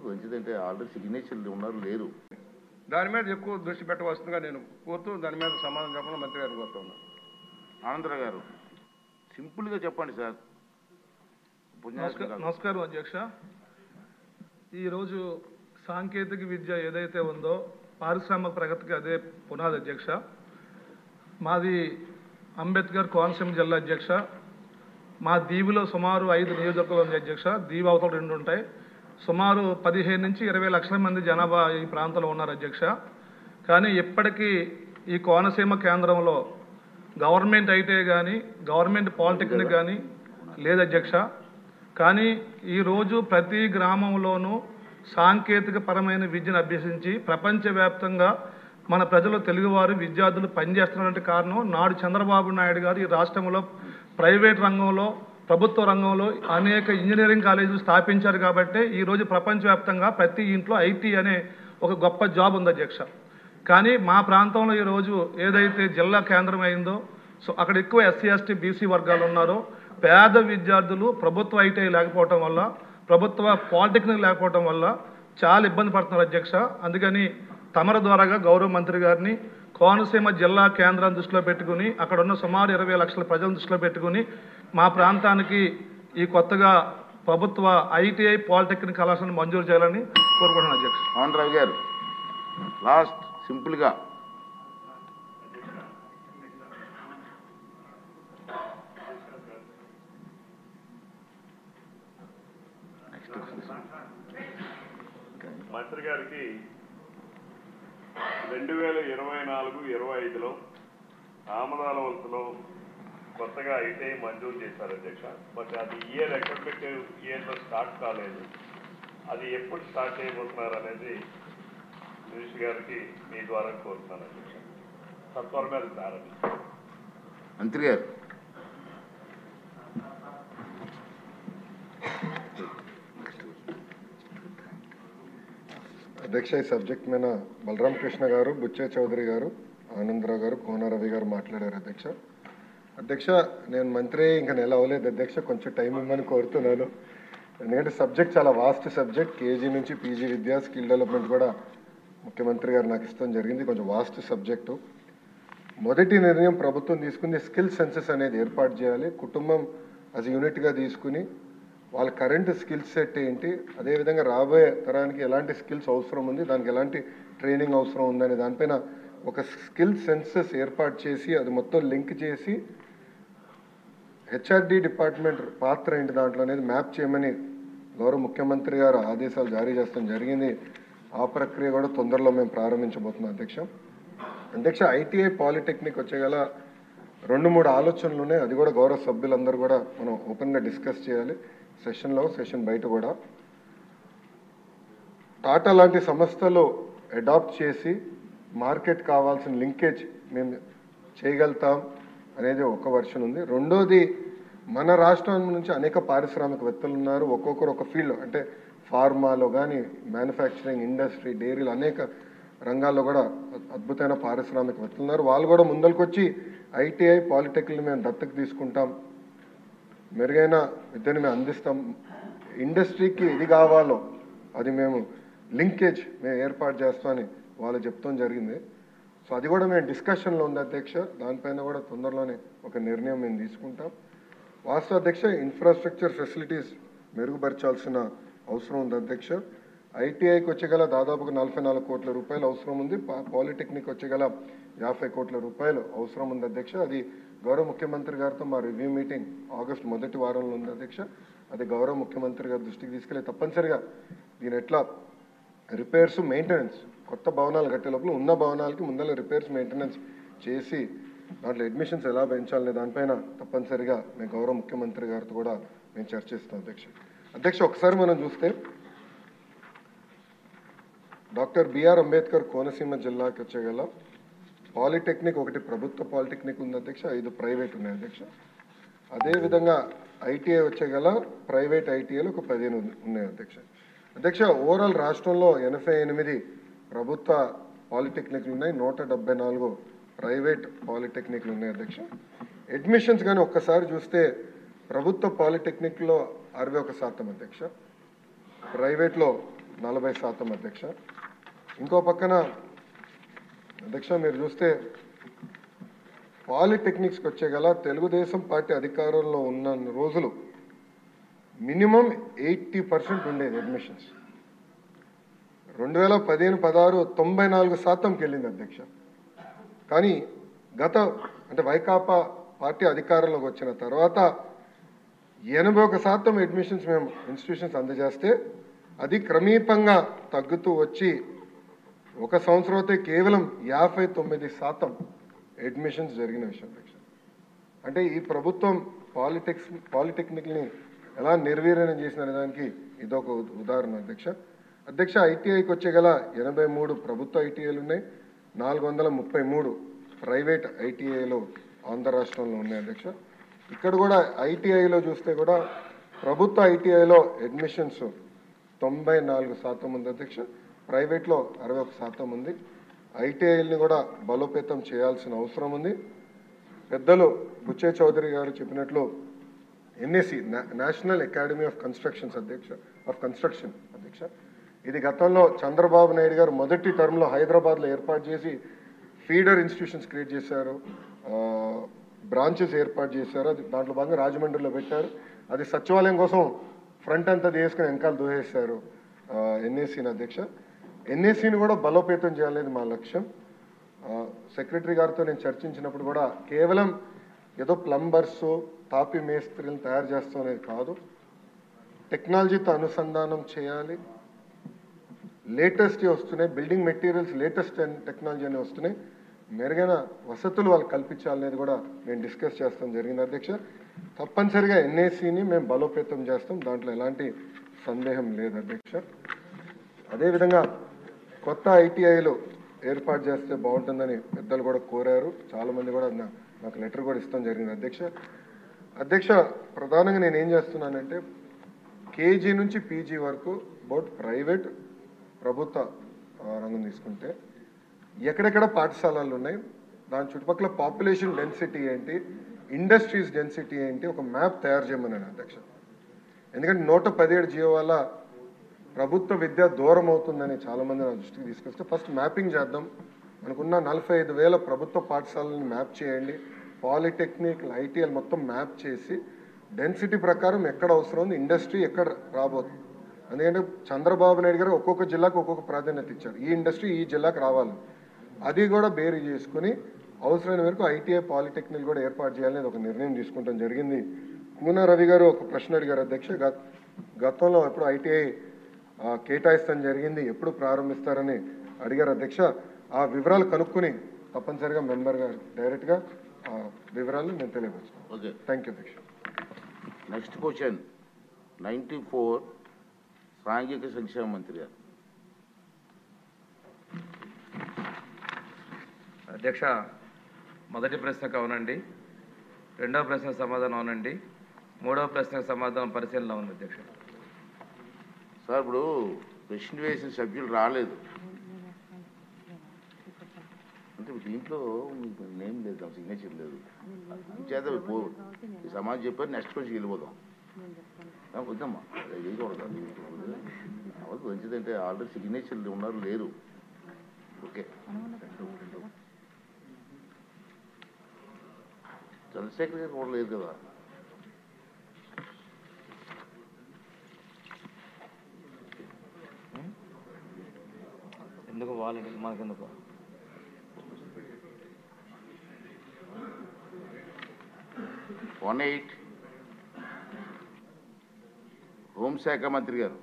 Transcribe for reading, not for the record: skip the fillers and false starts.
మంచిదంటే already సిగ్నేచర్లు ఉన్నారు లేరు, దాని మీద ఎక్కువ దృష్టి పెట్టవలసిందిగా నేను కోరుతూ దాని మీద సమాధానం చెప్పడం మంత్రి గారిని కోరుతున్నాను. ఆనందరావు గారు సింపుల్గా చెప్పండి సార్. నమస్కారం అధ్యక్ష. ఈరోజు సాంకేతిక విద్య ఏదైతే ఉందో పారిశ్రామిక ప్రగతికి అదే పునాది అధ్యక్ష. మాది అంబేద్కర్ కోనసీమ జిల్లా అధ్యక్ష. మా దీవిలో సుమారు 5 నియోజకవర్గాలు ఉంది అధ్యక్ష. దీవి అవతల 2 ఉంటాయి. సుమారు 15 నుంచి 20 లక్షల మంది జనాభా ఈ ప్రాంతంలో ఉన్నారు అధ్యక్ష. కానీ ఇప్పటికీ ఈ కోనసీమ కేంద్రంలో గవర్నమెంట్ ఐటీఐ కానీ గవర్నమెంట్ పాలిటెక్నిక్ కానీ లేదు అధ్యక్ష. కానీ ఈరోజు ప్రతి గ్రామంలోనూ సాంకేతిక పరమైన విద్యను అభ్యసించి ప్రపంచవ్యాప్తంగా మన ప్రజలు తెలుగువారు విద్యార్థులు పనిచేస్తున్నటువంటి కారణం నాడు చంద్రబాబు నాయుడు గారు ఈ రాష్ట్రంలో ప్రైవేట్ రంగంలో ప్రభుత్వ రంగంలో అనేక ఇంజనీరింగ్ కాలేజీలు స్థాపించారు కాబట్టి ఈరోజు ప్రపంచవ్యాప్తంగా ప్రతి ఇంట్లో ఐటీ అనే ఒక గొప్ప జాబ్ ఉంది అధ్యక్ష. కానీ మా ప్రాంతంలో ఈరోజు ఏదైతే జిల్లా కేంద్రం అయిందో సో అక్కడ ఎక్కువ ఎస్సీ ఎస్టీ బీసీ వర్గాలు ఉన్నారో పేద విద్యార్థులు ప్రభుత్వ ఐటీఐ లేకపోవటం వల్ల ప్రభుత్వ పాలిటెక్నిక్ లేకపోవటం వల్ల చాలా ఇబ్బంది పడుతున్నారు అధ్యక్ష. అందుకని తమర ద్వారాగా గౌరవ మంత్రి గారిని కోనసీమ జిల్లా కేంద్రాన్ని దృష్టిలో పెట్టుకుని అక్కడ ఉన్న సుమారు 20 లక్షల ప్రజలను దృష్టిలో పెట్టుకుని మా ప్రాంతానికి ఈ కొత్తగా ప్రభుత్వ ఐటీఐ పాలిటెక్నిక్ కళాశాలను మంజూరు చేయాలని కోరుకుంటున్నాను అధ్యక్ష. ఆనందరావు గారు లాస్ట్ సింపుల్గా. మంత్రి గారికి 2024-25లో ఆమదాల వలసలో కొత్తగా ఐటీఐ మంజూరు చేశారు అధ్యక్ష. బట్ అది అకాడమిక్ ఇయర్లో స్టార్ట్ కాలేదు. అది ఎప్పుడు స్టార్ట్ చేయబోతున్నారు అనేది మినిస్టర్ గారికి మీ ద్వారా కోరుతున్నాను అధ్యక్ష. సత్వరమే అది ప్రారంభించారు. మంత్రి గారు అధ్యక్ష, ఈ సబ్జెక్ట్ మీద బలరాం కృష్ణ గారు, బుచ్చే చౌదరి గారు, ఆనందరావు గారు, కోన రవి గారు మాట్లాడారు అధ్యక్ష. అధ్యక్ష, నేను మంత్రి ఇంకా నెల అవ్వలేదు అధ్యక్ష, కొంచెం టైం ఇవ్వమని కోరుతున్నాను. ఎందుకంటే సబ్జెక్ట్ చాలా వాస్ట్ సబ్జెక్ట్. కేజీ నుంచి పీజీ విద్య, స్కిల్ డెవలప్మెంట్ కూడా ముఖ్యమంత్రి గారు నాకు ఇష్టం జరిగింది. కొంచెం వాస్ట్ సబ్జెక్టు. మొదటి నిర్ణయం ప్రభుత్వం తీసుకుంది స్కిల్ సెన్సెస్ అనేది ఏర్పాటు చేయాలి. కుటుంబం యాజ్ యూనిట్గా తీసుకుని వాళ్ళ కరెంట్ స్కిల్ సెట్ ఏంటి, అదేవిధంగా రాబోయే తరానికి ఎలాంటి స్కిల్స్ అవసరం ఉంది, దానికి ఎలాంటి ట్రైనింగ్ అవసరం ఉందనే దానిపైన ఒక స్కిల్ సెన్సెస్ ఏర్పాటు చేసి అది మొత్తం లింక్ చేసి హెచ్ఆర్డి డిపార్ట్మెంట్ పాత్ర ఏంటి దాంట్లో అనేది మ్యాప్ చేయమని గౌరవ ముఖ్యమంత్రి గారు ఆదేశాలు జారీ చేస్తాం జరిగింది. ఆ ప్రక్రియ కూడా తొందరలో మేము ప్రారంభించబోతున్నాం అధ్యక్ష. అధ్యక్ష, ఐటీఐ పాలిటెక్నిక్ వచ్చేగల 2-3 ఆలోచనలు ఉన్నాయి. అది కూడా గౌరవ సభ్యులందరూ కూడా మనం ఓపెన్గా డిస్కస్ చేయాలి, సెషన్ బయట కూడా. టాటా లాంటి సంస్థలు అడాప్ట్ చేసి మార్కెట్ కావాల్సిన లింకేజ్ మేము చేయగలుగుతాం అనేది ఒక వర్షన్ ఉంది. రెండోది, మన రాష్ట్రం నుంచి అనేక పారిశ్రామికవేత్తలు ఉన్నారు. ఒక్కొక్కరు ఒక ఫీల్డ్, అంటే ఫార్మాలో కానీ మ్యానుఫ్యాక్చరింగ్ ఇండస్ట్రీ, డైరీలు అనేక రంగాల్లో కూడా అద్భుతమైన పారిశ్రామికవేత్తలు ఉన్నారు. వాళ్ళు కూడా ముందరికొచ్చి ఐటీఐ పాలిటెక్నిక్ మేము దత్తకు తీసుకుంటాం, మెరుగైన విద్యను మేము అందిస్తాం, ఇండస్ట్రీకి ఇది కావాలో అది మేము లింకేజ్ మేము ఏర్పాటు చేస్తామని వాళ్ళు చెప్తాం జరిగింది. సో అది కూడా మేము డిస్కషన్లో ఉంది అధ్యక్ష. దానిపైన కూడా తొందరలోనే ఒక నిర్ణయం మేము తీసుకుంటాం. వాస్తవ అధ్యక్ష, ఇన్ఫ్రాస్ట్రక్చర్ ఫెసిలిటీస్ మెరుగుపరచాల్సిన అవసరం ఉంది అధ్యక్ష. ఐటీఐకి వచ్చేగల దాదాపుగా 44 కోట్ల రూపాయలు అవసరం ఉంది. పాలిటెక్నిక్ వచ్చేగల 50 కోట్ల రూపాయలు అవసరం ఉంది అధ్యక్ష. అది గౌరవ ముఖ్యమంత్రి గారితో మా రివ్యూ మీటింగ్ ఆగస్టు మొదటి వారంలో ఉంది అధ్యక్ష. అది గౌరవ ముఖ్యమంత్రి గారి దృష్టికి తీసుకెళ్ళి తప్పనిసరిగా దీని ఎట్లా రిపేర్స్ మెయింటెనెన్స్, కొత్త భవనాలు కట్టే లోపల ఉన్న భవనాలకి ముందర రిపేర్స్ మెయింటెనెన్స్ చేసి దాంట్లో అడ్మిషన్స్ ఎలా పెంచాలనే దానిపైన తప్పనిసరిగా మేము గౌరవ ముఖ్యమంత్రి గారితో కూడా మేము చర్చిస్తాం అధ్యక్ష. అధ్యక్ష, ఒకసారి మనం చూస్తే డాక్టర్ బిఆర్ అంబేద్కర్ కోనసీమ జిల్లాకి వచ్చేగల పాలిటెక్నిక్ ఒకటి ప్రభుత్వ పాలిటెక్నిక్ ఉంది అధ్యక్ష, 5 ప్రైవేట్ ఉన్నాయి అధ్యక్ష. అదేవిధంగా ఐటీఐ వచ్చేగల ప్రైవేట్ ఐటీఐలు ఒక 15 ఉన్నాయి అధ్యక్ష. అధ్యక్ష, ఓవరాల్ రాష్ట్రంలో 88 ప్రభుత్వ పాలిటెక్నిక్లు ఉన్నాయి, 174 ప్రైవేట్ పాలిటెక్నిక్లు ఉన్నాయి అధ్యక్ష. అడ్మిషన్స్ కానీ ఒక్కసారి చూస్తే ప్రభుత్వ పాలిటెక్నిక్లో 61% అధ్యక్ష, ప్రైవేట్లో 40% అధ్యక్ష. ఇంకో పక్కన అధ్యక్ష మీరు చూస్తే పాలిటెక్నిక్స్కి వచ్చే గల తెలుగుదేశం పార్టీ అధికారంలో ఉన్న రోజులు మినిమం 80% ఉండేది అడ్మిషన్స్. 2015-16 94%కి వెళ్ళింది అధ్యక్ష. కానీ అంటే వైకాపా పార్టీ అధికారంలోకి వచ్చిన తర్వాత 81% అడ్మిషన్స్ మేము ఇన్స్టిట్యూషన్స్ అందజేస్తే అది క్రమీపంగా తగ్గుతూ వచ్చి ఒక సంవత్సరం అయితే కేవలం 59% అడ్మిషన్స్ జరిగిన విషయం అధ్యక్ష. అంటే ఈ ప్రభుత్వం పాలిటెక్నిక్ని ఎలా నిర్వీర్యం చేసిన దానికి ఇదొక ఉదాహరణ అధ్యక్ష. అధ్యక్ష ఐటీఐకి వచ్చే గల 83 ప్రభుత్వ ఐటీఐలు ఉన్నాయి, 433 ప్రైవేట్ ఐటీఐలు ఆంధ్ర రాష్ట్రంలో ఉన్నాయి అధ్యక్ష. ఇక్కడ కూడా ఐటీఐలో చూస్తే కూడా ప్రభుత్వ ఐటీఐలో అడ్మిషన్స్ 94% ఉంది అధ్యక్ష, ప్రైవేట్లో 61% ఉంది. ఐటీఐల్ని కూడా బలోపేతం చేయాల్సిన అవసరం ఉంది. పెద్దలు బుచ్చే చౌదరి గారు చెప్పినట్లు NAC national academy of construction అధ్యక్ష ఇది గతంలో చంద్రబాబు నాయుడు గారు మొదటి టర్మ్లో హైదరాబాద్లో ఏర్పాటు చేసి ఫీడర్ ఇన్స్టిట్యూషన్స్ క్రియేట్ చేశారు, బ్రాంచెస్ ఏర్పాటు చేశారు. అది దాంట్లో భాగంగా రాజమండ్రిలో పెట్టారు. అది సచివాలయం కోసం ఫ్రంట్ అంతా తీసుకుని వెనకాల దూసేశారు ఎన్ఏసీని అధ్యక్ష. ఎన్ఏసీని కూడా బలోపేతం చేయాలనేది మా లక్ష్యం. సెక్రటరీ గారితో నేను చర్చించినప్పుడు కూడా కేవలం ఏదో ప్లంబర్స్ తాపి మేస్త్రీలను తయారు చేస్తాం అనేది కాదు, టెక్నాలజీతో అనుసంధానం చేయాలి. లేటెస్ట్ వస్తున్నాయి బిల్డింగ్ మెటీరియల్స్, లేటెస్ట్ టెక్నాలజీ అనేవి వస్తున్నాయి, మెరుగైన వసతులు వాళ్ళు కల్పించాలనేది కూడా మేము డిస్కస్ చేస్తాం జరిగింది అధ్యక్ష. తప్పనిసరిగా ఎన్ఏసీని మేము బలోపేతం చేస్తాం, దాంట్లో ఎలాంటి సందేహం లేదు అధ్యక్ష. అదేవిధంగా కొత్త ఐటీఐలు ఏర్పాటు చేస్తే బాగుంటుందని పెద్దలు కూడా కోరారు, చాలామంది కూడా నాకు లెటర్ కూడా ఇస్తాం జరిగింది అధ్యక్ష. ప్రధానంగా నేను ఏం చేస్తున్నానంటే కేజీ నుంచి పీజీ వరకు బోత్ ప్రైవేట్ ప్రభుత్వ రంగం తీసుకుంటే ఎక్కడెక్కడ పాఠశాలలు ఉన్నాయి, దాని చుట్టుపక్కల పాపులేషన్ డెన్సిటీ ఏంటి, ఇండస్ట్రీస్ డెన్సిటీ ఏంటి, ఒక మ్యాప్ తయారు చేయమన్నాను అధ్యక్ష. ఎందుకంటే 117 జియో వల్ల ప్రభుత్వ విద్య దూరం అవుతుందని చాలామంది నా దృష్టికి తీసుకొస్తే ఫస్ట్ మ్యాపింగ్ చేద్దాం. మనకున్న 45,000 ప్రభుత్వ పాఠశాలని మ్యాప్ చేయండి, పాలిటెక్నిక్ ఐటీఎల్ మొత్తం మ్యాప్ చేసి డెన్సిటీ ప్రకారం ఎక్కడ అవసరం ఉంది, ఇండస్ట్రీ ఎక్కడ రాబోతుంది. ఎందుకంటే చంద్రబాబు నాయుడు గారు ఒక్కొక్క జిల్లాకు ఒక్కొక్క ప్రాధాన్యత ఇచ్చారు, ఈ ఇండస్ట్రీ ఈ జిల్లాకు రావాలి, అది కూడా బేరీ చేసుకుని అవసరమైన వరకు ఐటీఐ పాలిటెక్నిక్ కూడా ఏర్పాటు చేయాలని ఒక నిర్ణయం తీసుకుంటాం జరిగింది. కూన రవి గారు ఒక ప్రశ్న అడిగారు అధ్యక్ష, గతంలో ఎప్పుడు ఐటీఐ కేటాయిస్తాం జరిగింది, ఎప్పుడు ప్రారంభిస్తారని అడిగారు అధ్యక్ష. ఆ వివరాలు కనుక్కుని తప్పనిసరిగా మెంబర్ గారు డైరెక్ట్గా వివరాలు నేను తెలియపరుస్తాను. ఓకే, థ్యాంక్ యూ అధ్యక్ష. నెక్స్ట్ క్వశ్చన్ 94 సాంఘిక సంక్షేమ మంత్రి గారు. అధ్యక్ష, మొదటి ప్రశ్నకు అవునండి, రెండవ ప్రశ్నకు సమాధానం అవునండి, మూడవ ప్రశ్నకు సమాధానం పరిశీలన ఉంది అధ్యక్ష. సార్ ఇప్పుడు ప్రశ్న వేసిన సభ్యులు రాలేదు అంటే దీంట్లో మీకు నేమ్ లేదు, సిగ్నేచర్ లేదు, చేత ఈ సమాజం చెప్పారు. నెక్స్ట్ క్వశ్చన్ వెళ్ళిపోదాం వద్దమ్మా, చేయకూడదు అవదు మంచిదంటే ఆల్రెడీ సిగ్నేచర్లు ఉన్నారు లేరు. ఓకే, చంద్రశేఖర్ గారు కూడా లేదు కదా. ఎందుకు వాళ్ళకి మాకెందుకు? హోంశాఖ మంత్రి గారు.